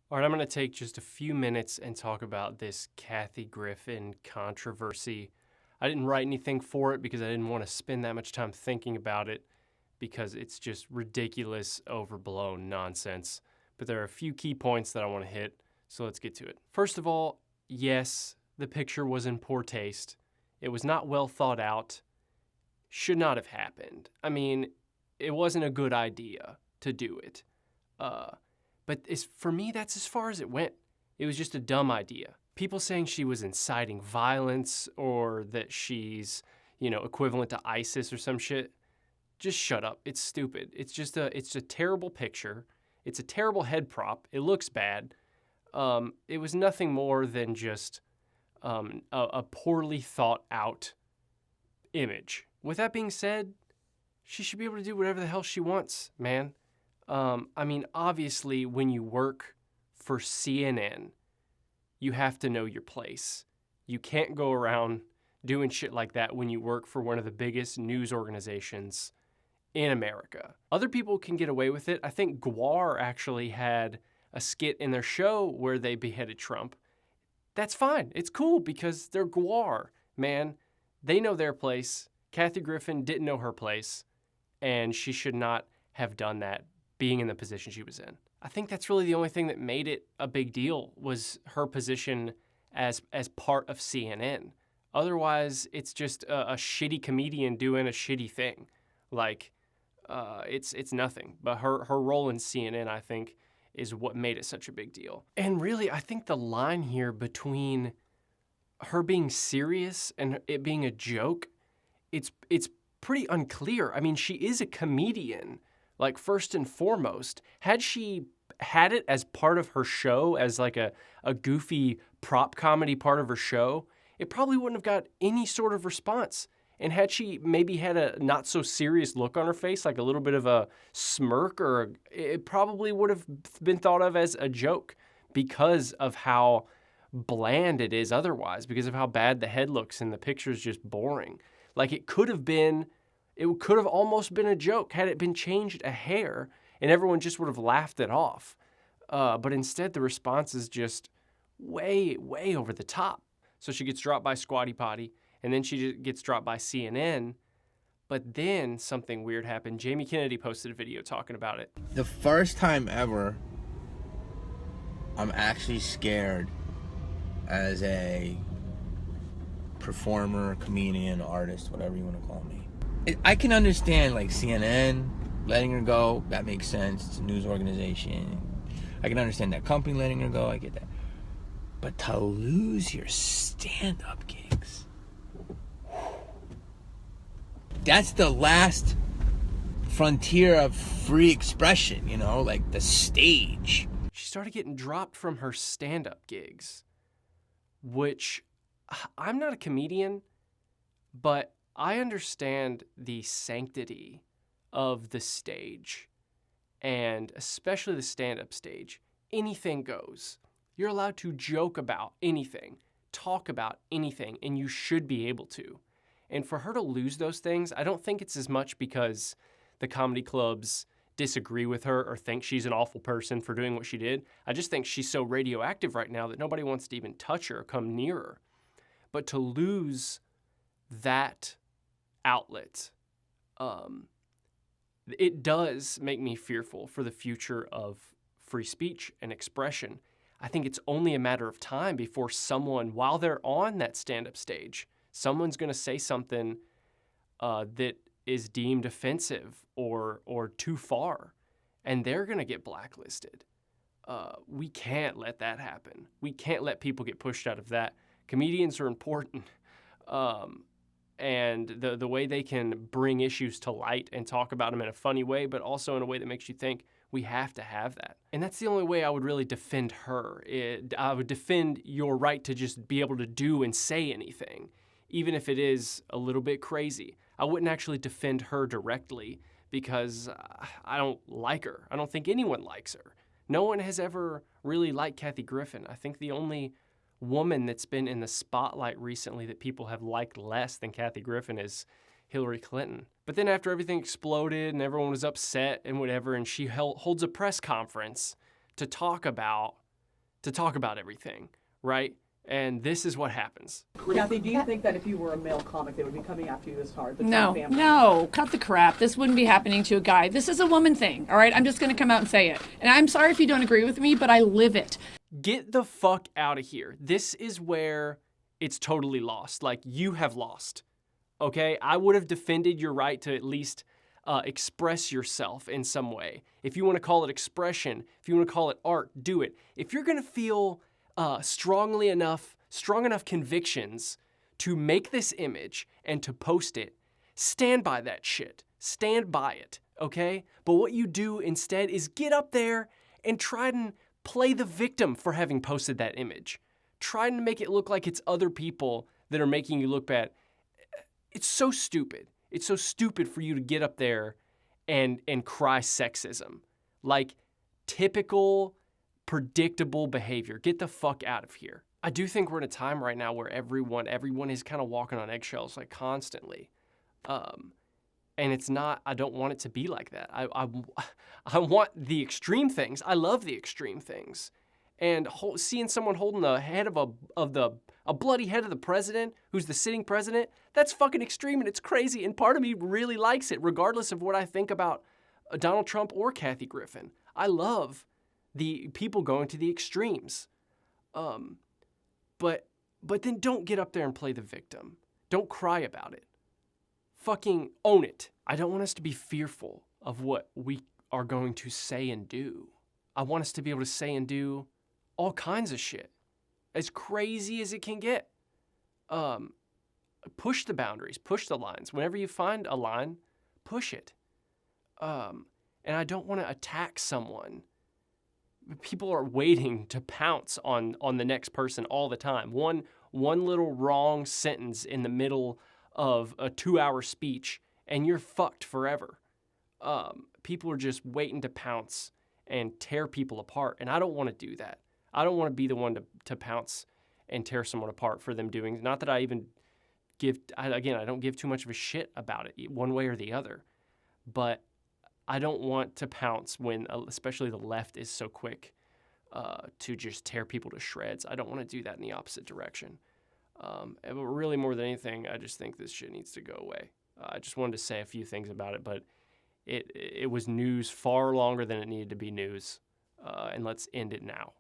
All right, I'm going to take just a few minutes and talk about this Kathy Griffin controversy. I didn't write anything for it because I didn't want to spend that much time thinking about it because it's just ridiculous, overblown nonsense. But there are a few key points that I want to hit, so let's get to it. First of all, yes, the picture was in poor taste. It was not well thought out. Should not have happened. I mean, it wasn't a good idea to do it. But for me, that's as far as it went. It was just a dumb idea. People saying she was inciting violence or that she's, equivalent to ISIS or some shit. Just shut up. It's stupid. It's a terrible picture. It's a terrible head prop. It looks bad. It was nothing more than just a poorly thought out image. With that being said, she should be able to do whatever the hell she wants, man. Obviously, when you work for CNN, you have to know your place. You can't go around doing shit like that when you work for one of the biggest news organizations in America. Other people can get away with it. I think GWAR actually had a skit in their show where they beheaded Trump. That's fine. It's cool because they're GWAR, man. They know their place. Kathy Griffin didn't know her place, and she should not have done that, being in the position she was in. I think that's really the only thing that made it a big deal was her position as part of CNN. Otherwise, it's just a shitty comedian doing a shitty thing. It's nothing. But her role in CNN, I think, is what made it such a big deal. And really, I think the line here between her being serious and it being a joke, it's pretty unclear. I mean, she is a comedian. First and foremost, had she had it as part of her show, as like a goofy prop comedy part of her show, it probably wouldn't have got any sort of response. And had she maybe had a not so serious look on her face, like a little bit of a smirk, it probably would have been thought of as a joke because of how bland it is otherwise, because of how bad the head looks and the picture's just boring. It could have almost been a joke had it been changed a hair and everyone just would have laughed it off. But instead, the response is just way, way over the top. So she gets dropped by Squatty Potty, and then she gets dropped by CNN. But then something weird happened. Jamie Kennedy posted a video talking about it. The first time ever I'm actually scared as a performer, comedian, artist, whatever you want to call me. I can understand CNN letting her go. That makes sense. It's a news organization. I can understand that company letting her go. I get that. But to lose your stand-up gigs, that's the last frontier of free expression, the stage. She started getting dropped from her stand-up gigs, which I'm not a comedian, but I understand the sanctity of the stage, and especially the stand-up stage. Anything goes. You're allowed to joke about anything, talk about anything, and you should be able to. And for her to lose those things, I don't think it's as much because the comedy clubs disagree with her or think she's an awful person for doing what she did. I just think she's so radioactive right now that nobody wants to even touch her or come near her. But to lose that outlet, it does make me fearful for the future of free speech and expression. I think it's only a matter of time before someone, while they're on that stand-up stage, someone's going to say something that is deemed offensive or too far, and they're going to get blacklisted. We can't let that happen. We can't let people get pushed out of that. Comedians are important, and the way they can bring issues to light and talk about them in a funny way, but also in a way that makes you think, we have to have that. And that's the only way I would really defend her. I would defend your right to just be able to do and say anything, even if it is a little bit crazy. I wouldn't actually defend her directly because I don't like her. I don't think anyone likes her. No one has ever really liked Kathy Griffin. I think the only woman that's been in the spotlight recently that people have liked less than Kathy Griffin is Hillary Clinton. But then after everything exploded and everyone was upset and whatever, and she holds a press conference to talk about to talk about everything, right? And this is what happens. Kathy, do you think that if you were a male comic, they would be coming after you this hard? The Trump No, family? no, cut the crap. This wouldn't be happening to a guy. This is a woman thing, all right? I'm just going to come out and say it. And I'm sorry if you don't agree with me, but I live it. Get the fuck out of here. This is where it's totally lost. Like, you have lost, okay? I would have defended your right to at least express yourself in some way. If you want to call it expression, if you want to call it art, do it. If you're going to feel strong enough convictions to make this image and to post it, stand by that shit. Stand by it, okay? But what you do instead is get up there and try and play the victim for having posted that image. Try and make it look like it's other people that are making you look bad. It's so stupid. It's so stupid for you to get up there and cry sexism. Like, typical, predictable behavior. Get the fuck out of here. I do think we're in a time right now where everyone is kind of walking on eggshells, like, constantly. And it's not, I don't want it to be like that. I want the extreme things. I love the extreme things. And seeing someone holding the head of a bloody head of the president, who's the sitting president, that's fucking extreme and it's crazy. And part of me really likes it, regardless of what I think about Donald Trump or Kathy Griffin. I love the people going to the extremes. But then don't get up there and play the victim. Don't cry about it. Fucking own it. I don't want us to be fearful of what we are going to say and do. I want us to be able to say and do all kinds of shit, as crazy as it can get. Push the boundaries, push the lines. Whenever you find a line, push it. And I don't want to attack someone. People are waiting to pounce on the next person all the time. One little wrong sentence in the middle of a 2-hour speech, and you're fucked forever. People are just waiting to pounce and tear people apart, and I don't want to do that. I don't want to be the one to pounce and tear someone apart for them doing. Not that I even I don't give too much of a shit about it one way or the other. But I don't want to pounce when, especially the left is so quick to just tear people to shreds. I don't want to do that in the opposite direction. But really, more than anything, I just think this shit needs to go away. I just wanted to say a few things about it, but it was news far longer than it needed to be news. And let's end it now.